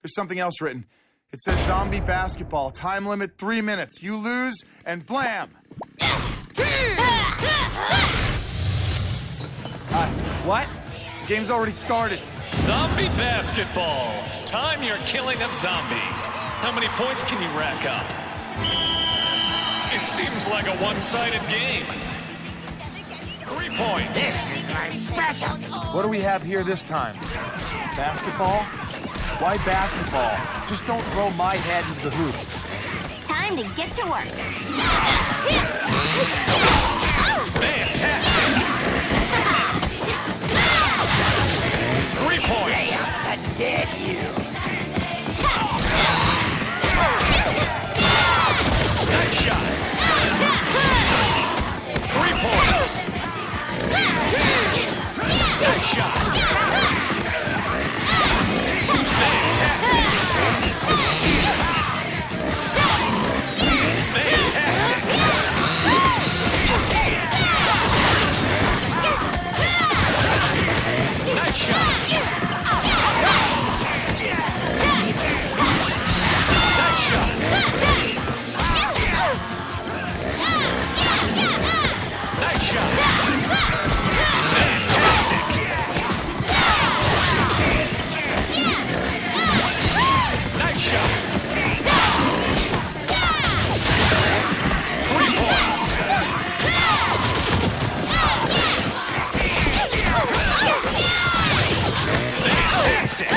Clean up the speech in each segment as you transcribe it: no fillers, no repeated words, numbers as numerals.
There's something else written. It says zombie basketball, time limit 3 minutes. You lose, and blam! What? Game's already started. Zombie basketball. Time your killing of zombies. How many points can you rack up? It seems like a one-sided game. 3 points. This is my specialty. What do we have here this time? Basketball? Why basketball? Just don't throw my head into the hoop. Time to get to work. Fantastic. 3 points. To dead you. Nice shot. 3 points. Nice shot. Fantastic. Fantastic. Nice shot. Nice shot. Nice shot. Fantastic. Nice shot. 3 points. Fantastic.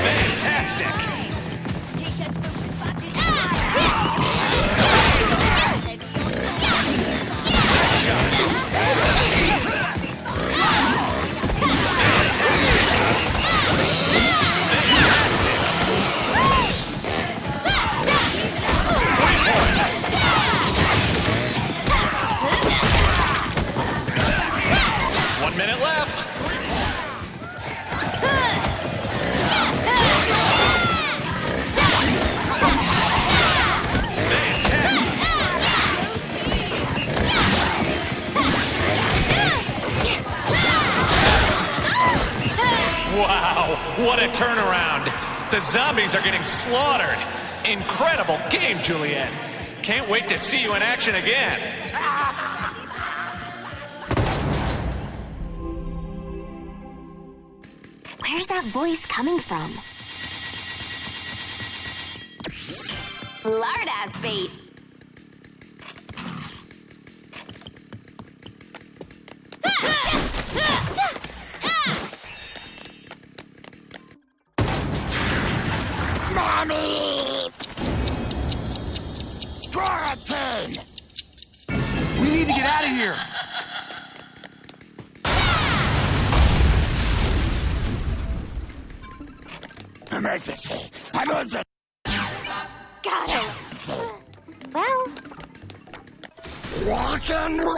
Fantastic. Wow, what a turnaround. The zombies are getting slaughtered. Incredible game, Juliet. Can't wait to see you in action again. Where's that voice coming from? Lard-ass bait. Mommy! Quarantine! We need to get out of here. Emergency! Emergency! Got it. Well, Rock and roll!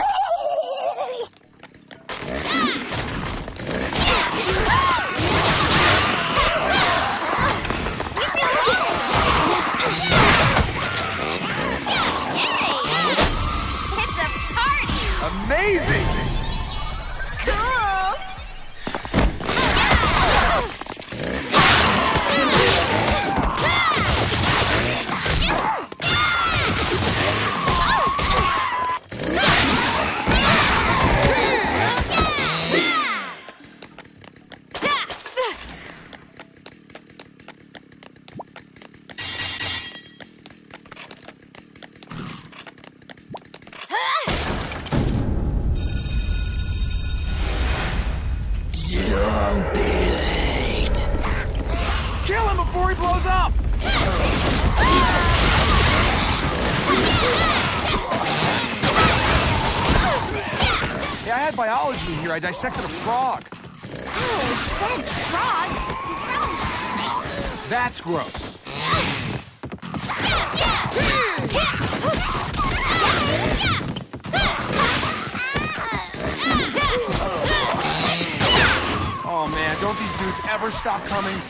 it's a party. Amazing! Cool. Don't be late. Kill him before he blows up! Yeah, I had biology in here. I dissected a frog. Oh, dead frog. That's gross. Oh man, don't these dudes ever stop coming?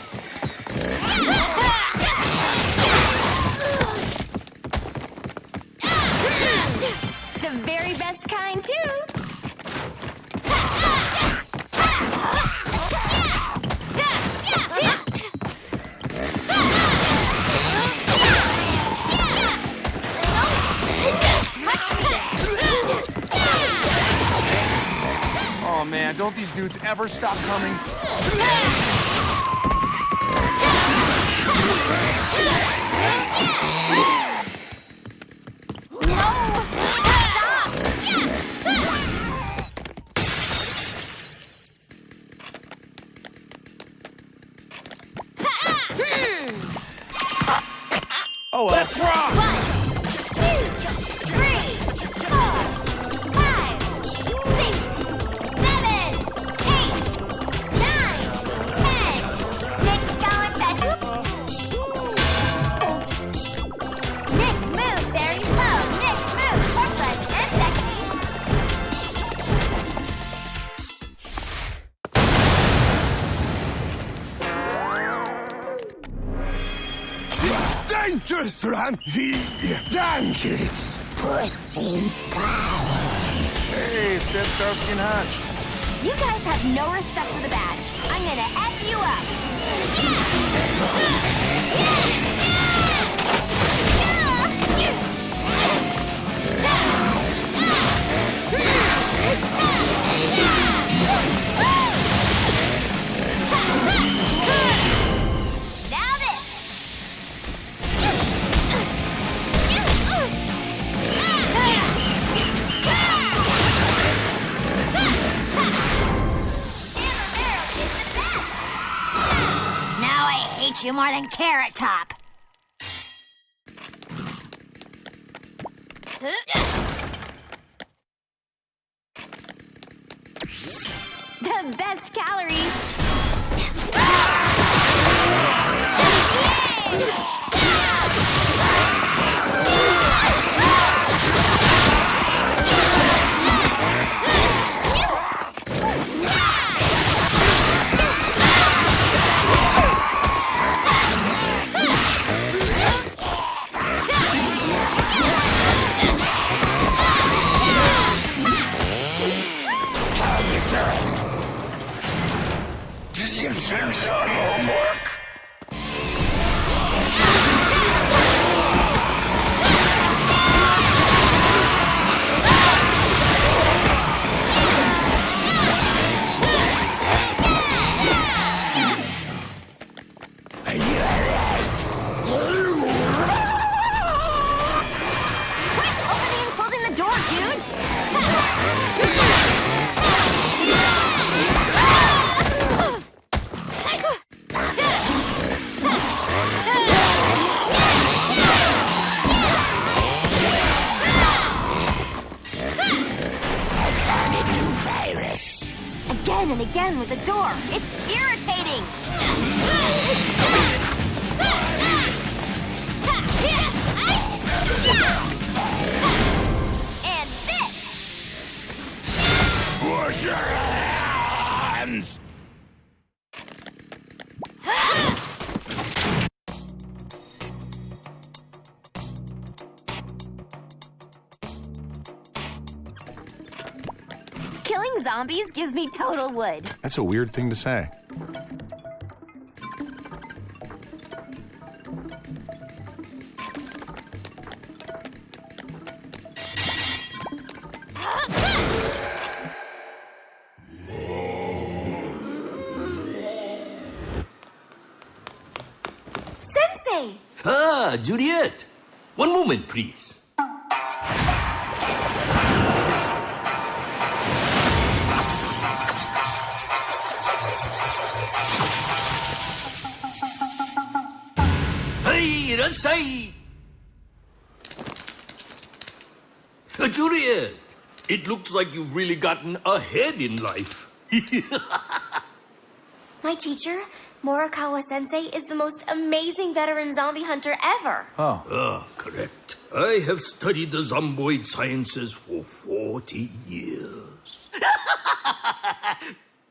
don't these dudes ever stop coming? Oh well. Let's rock! 1, 2, 3, 4, 5, 6, 7, 8, 9, 10. Nick's going fast. Oops. Nick, move very slow. Nick, move forward and sexy. Dangerous, Ram! Dangerous! Pussy power! Hey, Step Starsky and Hutch. You guys have no respect for the badge. I'm gonna F you up. Now this. Now I hate you more than Carrot Top. The best calories. How you doing? Did you finish your homework? Are you alright? Quit opening and closing the door, dude. I found a new virus. Again and again with the door. It's irritating. And this. Wash your hands! Killing zombies gives me total wood. That's a weird thing to say. Sensei! Ah, Juliet. One moment, please. Hey, Rasai! Juliet, it looks like you've really gotten ahead in life. My teacher, Morikawa Sensei, is the most amazing veteran zombie hunter ever. Oh. Ah, correct. I have studied the zomboid sciences for 40 years.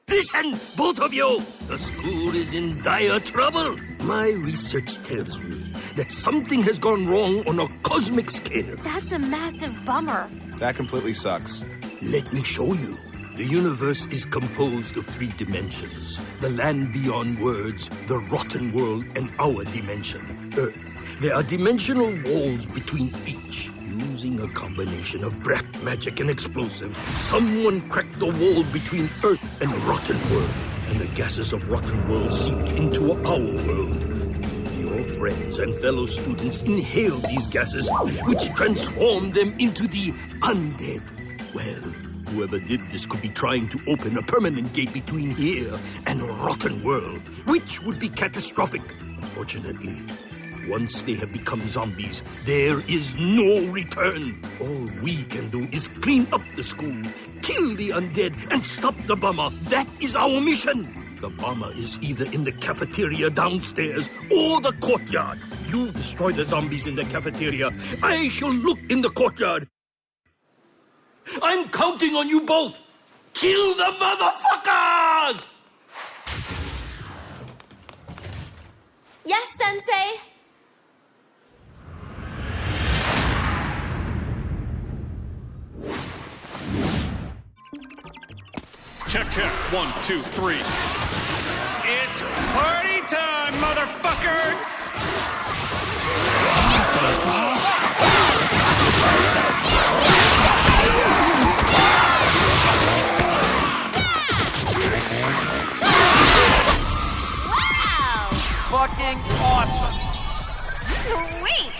Listen, both of you! The school is in dire trouble. My research tells me that something has gone wrong on a cosmic scale. That's a massive bummer. That completely sucks. Let me show you. The universe is composed of 3 dimensions. The land beyond words, the rotten world, and our dimension, Earth. There are dimensional walls between each. Using a combination of black magic and explosives, someone cracked the wall between Earth and Rotten World, and the gases of Rotten World seeped into our world. Your friends and fellow students inhaled these gases, which transformed them into the undead. Well, whoever did this could be trying to open a permanent gate between here and Rotten World, which would be catastrophic. Unfortunately, once they have become zombies, there is no return. All we can do is clean up the school, kill the undead, and stop the bomber. That is our mission. The bomber is either in the cafeteria downstairs or the courtyard. You destroy the zombies in the cafeteria. I shall look in the courtyard. I'm counting on you both. Kill the motherfuckers! Yes, Sensei. Check, check. 1, 2, 3. It's party time, motherfuckers! Wow! Fucking awesome. Sweet!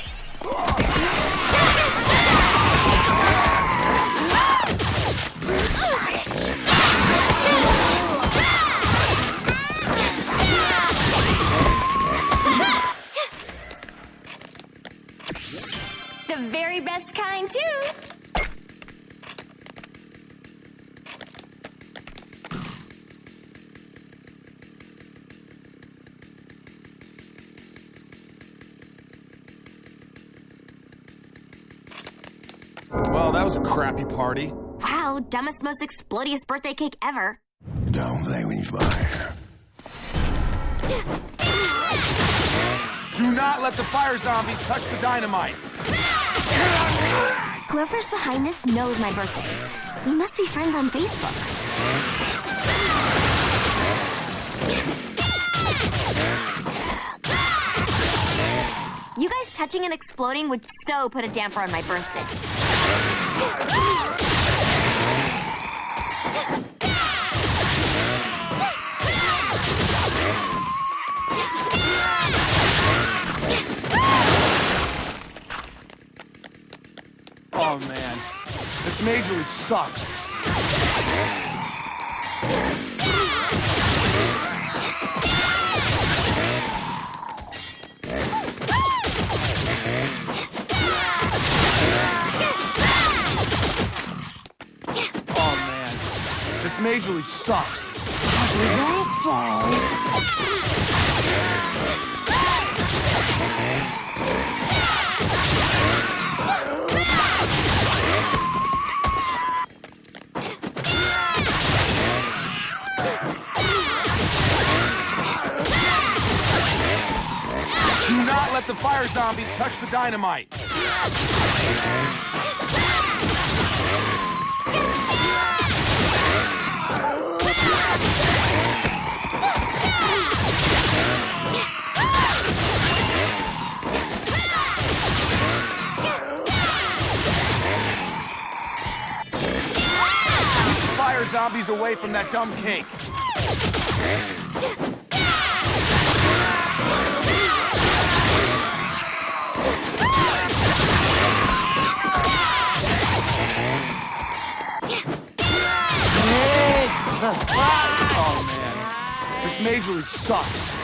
The very best kind, too. Well, that was a crappy party. Wow, dumbest, most explodious birthday cake ever. Don't play with fire. Do not let the fire zombie touch the dynamite. Whoever's behind this knows my birthday. We must be friends on Facebook. You guys touching and exploding would so put a damper on my birthday. Oh man, this Major League sucks. Oh man, this Major League sucks. Happy birthday. Do not let the fire zombies touch the dynamite. Keep the fire zombies away from that dumb cake. Oh man, this Major League sucks.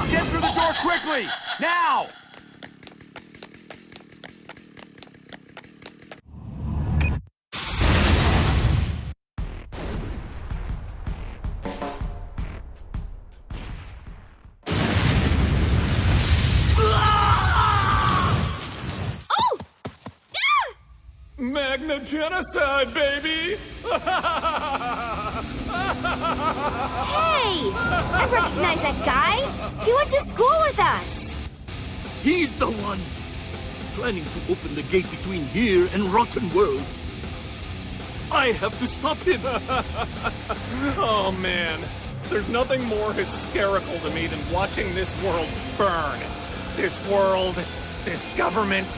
Get through the door quickly! Now! Magna genocide, baby! Hey! I recognize that guy. He went to school with us. He's the one planning to open the gate between here and Rotten World. I have to stop him. Oh, man. There's nothing more hysterical to me than watching this world burn. This world, this government,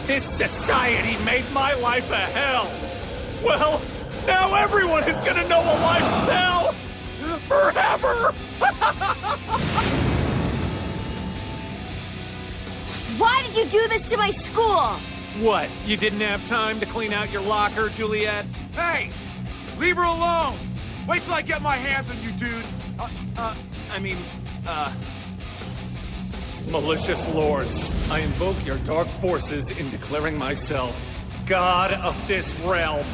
this society made my life a hell. Well, now everyone is gonna know a life of hell forever. Why did you do this to my school? What, you didn't have time to clean out your locker, Juliet? Hey! Leave her alone! Wait till I get my hands on you, dude! Malicious lords, I invoke your dark forces in declaring myself God of this realm.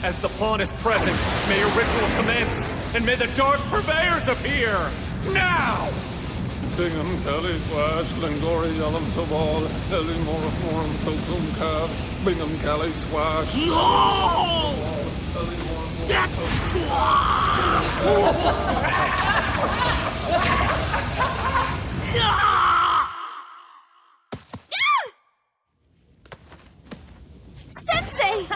As the pawn is present, may your ritual commence, and may the dark purveyors appear! Now! Bingham, Kelly, Swash, Lingori, Yellum, Tobal, Ellie, Moriforum, Tokum, Cab, Bingham, Kelly, Swash. No! That's Sensei!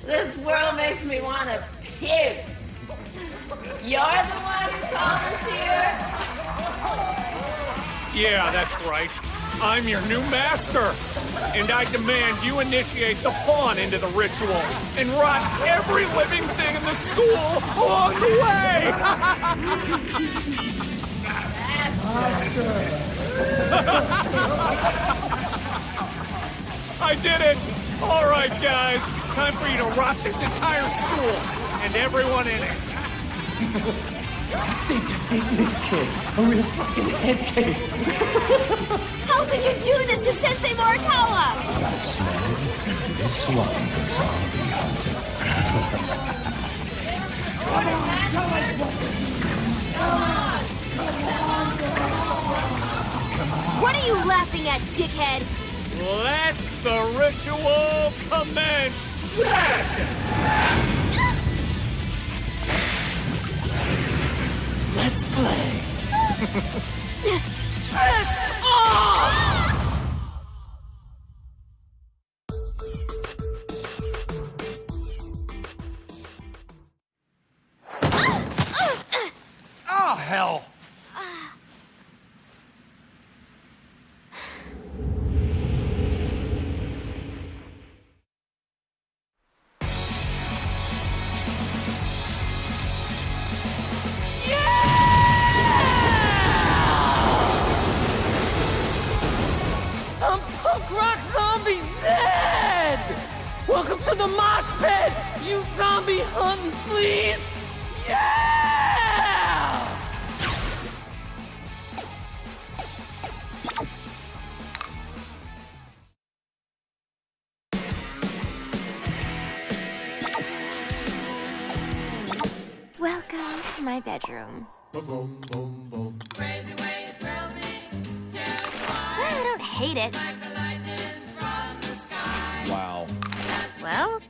This world makes me want to puke. You're the one who called us here? Yeah, that's right. I'm your new master. And I demand you initiate the pawn into the ritual and rot every living thing in the school along the way! I did it! All right, guys. Time for you to rot this entire school and everyone in it. I think you're dating this kid. A real fucking head case. How could you do this to Sensei Morikawa? That smell? This one's a zombie hunter. What are you laughing at, dickhead? Let the ritual commence! Let's play. Piss off! Oh, hell! I'm Punk Rock Zombie Zed! Welcome to the mosh pit, you zombie hunting sleaze! Yeah! Welcome to my bedroom. Well, I don't hate it. Wow. Well,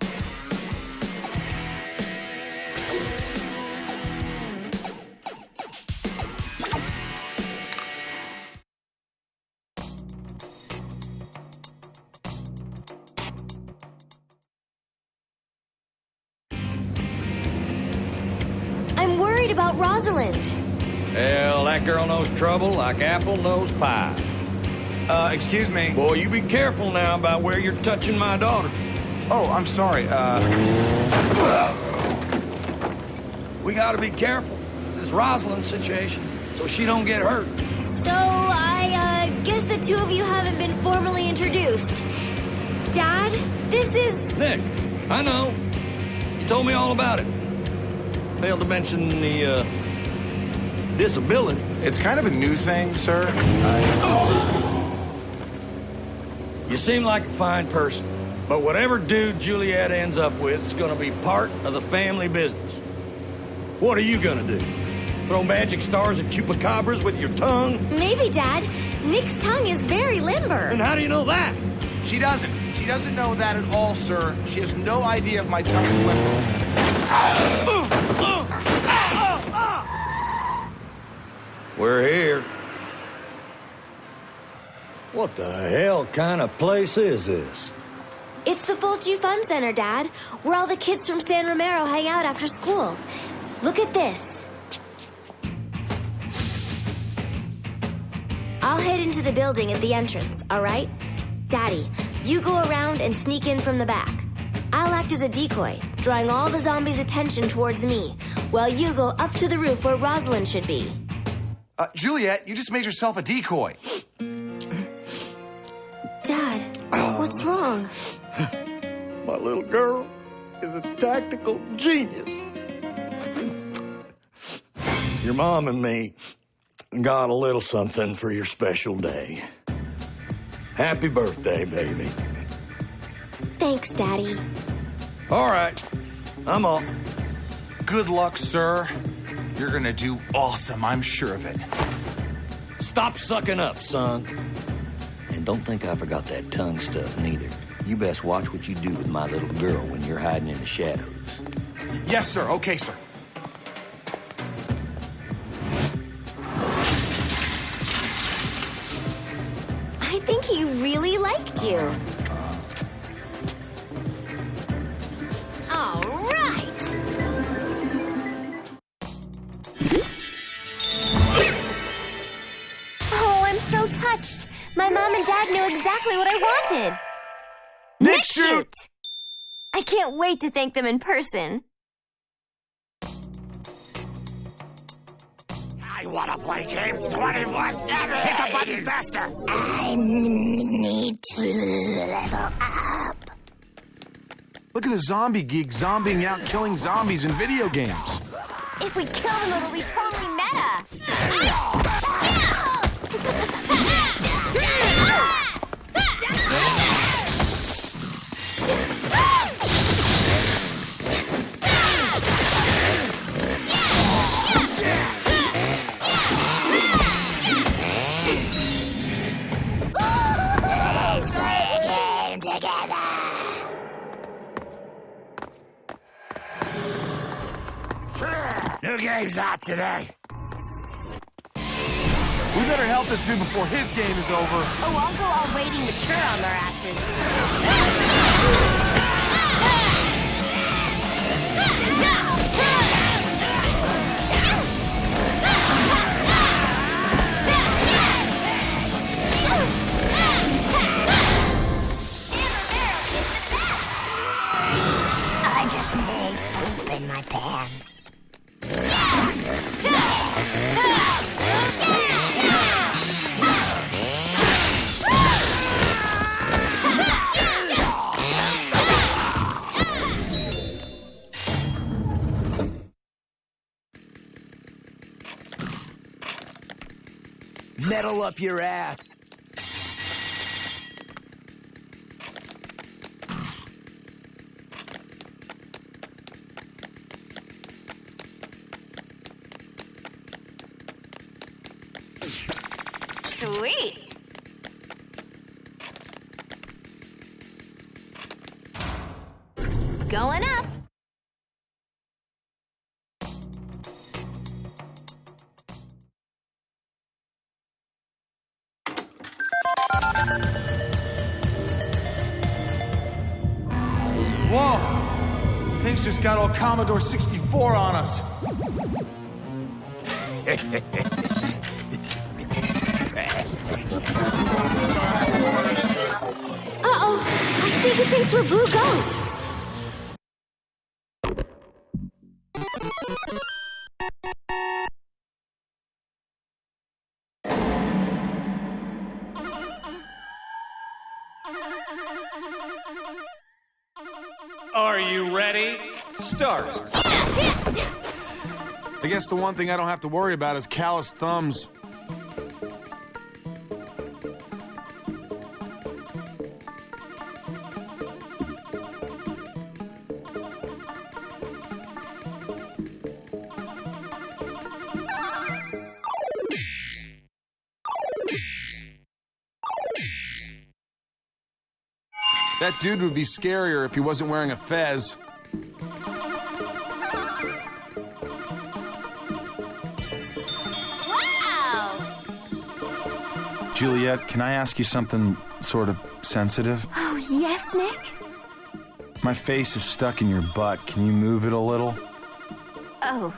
I'm worried about Rosalind. Hell, that girl knows trouble like apple knows pie. Excuse me. Boy, you be careful now about where you're touching my daughter. Oh, I'm sorry. We gotta be careful with this Rosalind situation so she don't get hurt. So, I guess the two of you haven't been formally introduced. Dad, this is... Nick, I know. You told me all about it. Failed to mention the, disability. It's kind of a new thing, sir. You seem like a fine person, but whatever dude Juliet ends up with is gonna be part of the family business. What are you gonna do? Throw magic stars at chupacabras with your tongue? Maybe, Dad. Nick's tongue is very limber. And how do you know that? She doesn't. She doesn't know that at all, sir. She has no idea if my tongue is limber. We're here. What the hell kind of place is this? It's the Fulci Fun Center, Dad, where all the kids from San Romero hang out after school. Look at this. I'll head into the building at the entrance, all right? Daddy, you go around and sneak in from the back. I'll act as a decoy, drawing all the zombies' attention towards me, while you go up to the roof where Rosalind should be. Juliet, you just made yourself a decoy. Dad, what's wrong? My little girl is a tactical genius. Your mom and me got a little something for your special day. Happy birthday, baby. Thanks, Daddy. All right, I'm off. Good luck, sir. You're gonna do awesome, I'm sure of it. Stop sucking up, son. And don't think I forgot that tongue stuff, neither. You best watch what you do with my little girl when you're hiding in the shadows. Yes, sir. Okay, sir. I think he really liked you. All right. Oh, I'm so touched. My mom and dad knew exactly what I wanted. Nick, shoot! I can't wait to thank them in person. I want to play games 24/7. Hit the button faster. I need to level up. Look at the zombie geek zombieing out killing zombies in video games. If we kill them, it'll be totally meta. Let's play a game together. New game's out today. We better help this dude before his game is over. Oh, I'll go all rating mature on their asses. I just made poop in my pants. Metal up your ass. Sweet. Going up. Whoa! Things just got all Commodore 64 on us. Uh-oh, I think it thinks we're blue ghosts. Are you ready? Start. I guess the one thing I don't have to worry about is calloused thumbs. That dude would be scarier if he wasn't wearing a fez. Juliet, can I ask you something sort of sensitive? Oh, yes, Nick? My face is stuck in your butt. Can you move it a little? Oh.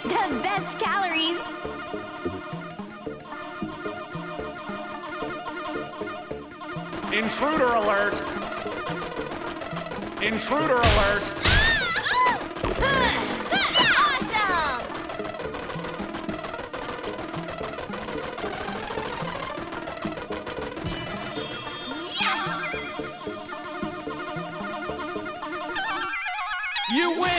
The best calories. Intruder alert! Intruder alert! Awesome! Yes! You win!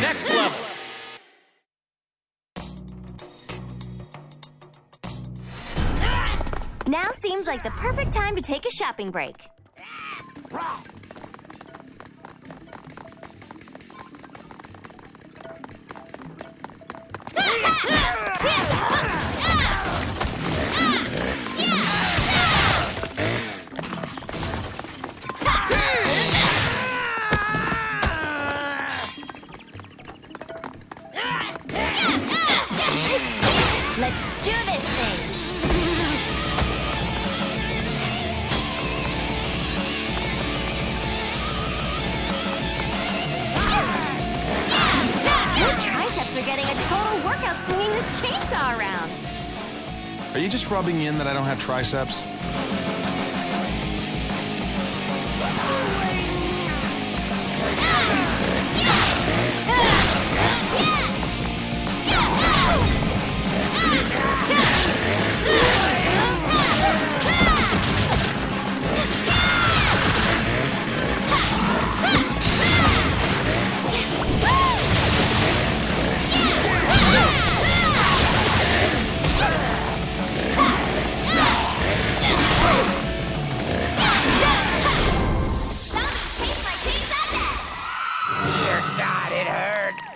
Next level! Now seems like the perfect time to take a shopping break. Let's do this thing! Your triceps are getting a total workout swinging this chainsaw around. Are you just rubbing in that I don't have triceps? God, it hurts.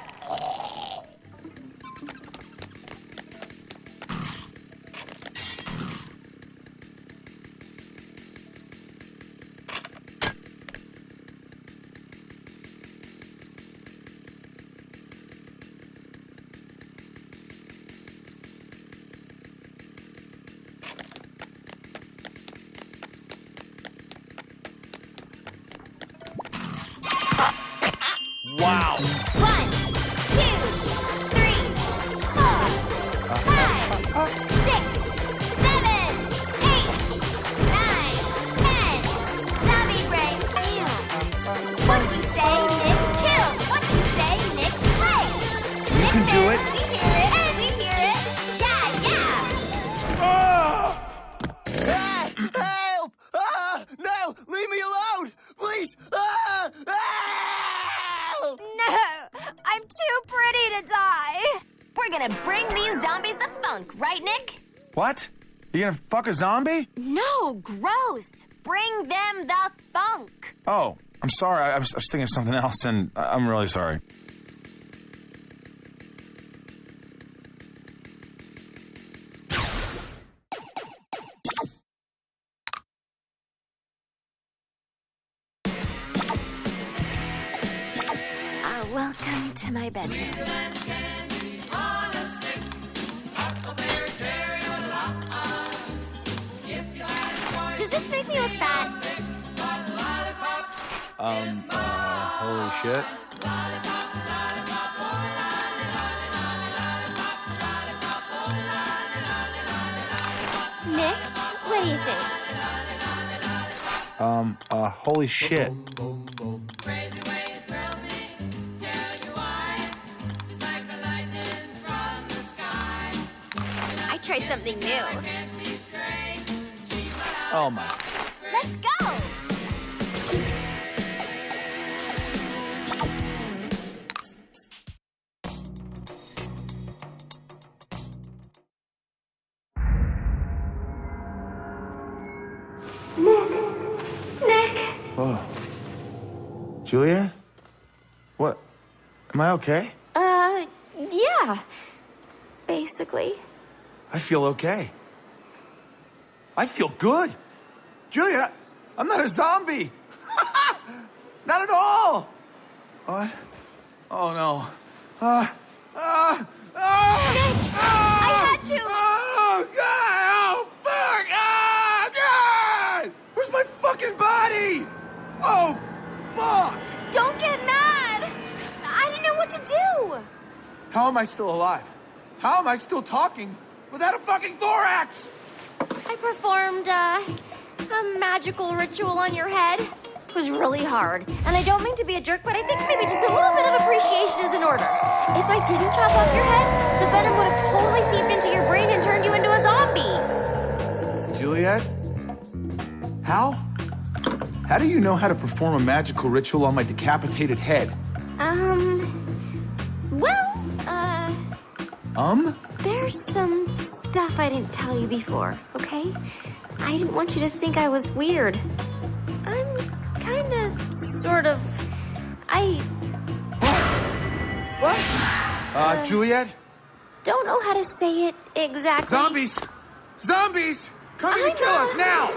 Wow! 1, 2, 3, 4, 5, 6, 7, 8, 9, 10. Zombie brain. What you say, Nick? Kill. What you say, Nick? Slay. You can do it. We hear it. And we hear it. Yeah, yeah. Help! No! Leave me alone! Please! No, I'm too pretty to die. We're gonna bring these zombies the funk, right, Nick? What? You gonna fuck a zombie? No, gross. Bring them the funk. Oh, I'm sorry. I was thinking of something else, and I'm really sorry. Welcome to my bedroom. Does this make me look fat? Holy shit. Nick, what do you think? Holy shit. tried something new. Oh my. Let's go! Nick. Whoa. Julia? What? Am I okay? Yeah. Basically. I feel okay. I feel good. Julia, I'm not a zombie. Not at all. What? Oh no. I had to. Oh God! Oh fuck! Oh God! Where's my fucking body? Oh fuck! Don't get mad. I didn't know what to do. How am I still alive? How am I still talking without a fucking thorax? I performed a magical ritual on your head. It was really hard. And I don't mean to be a jerk, but I think maybe just a little bit of appreciation is in order. If I didn't chop off your head, the venom would have totally seeped into your brain and turned you into a zombie. Juliet? How? How do you know how to perform a magical ritual on my decapitated head? There's some stuff I didn't tell you before, okay? I didn't want you to think I was weird. I'm kinda, sort of, What? Juliet? Don't know how to say it exactly. Zombies! Zombies! Coming to kill us now!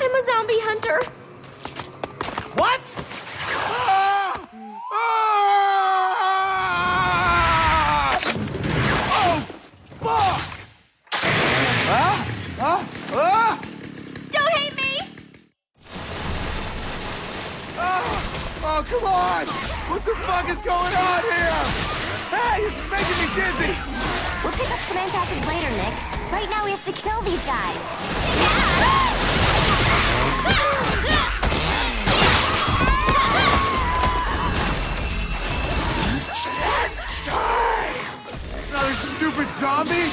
I'm a zombie hunter. What? Ah! Ah! Oh, fuck! Don't hate me! Oh, come on! What the fuck is going on here? Hey, this is making me dizzy! We'll pick up some antacids later, Nick. Right now we have to kill these guys. Another stupid zombie?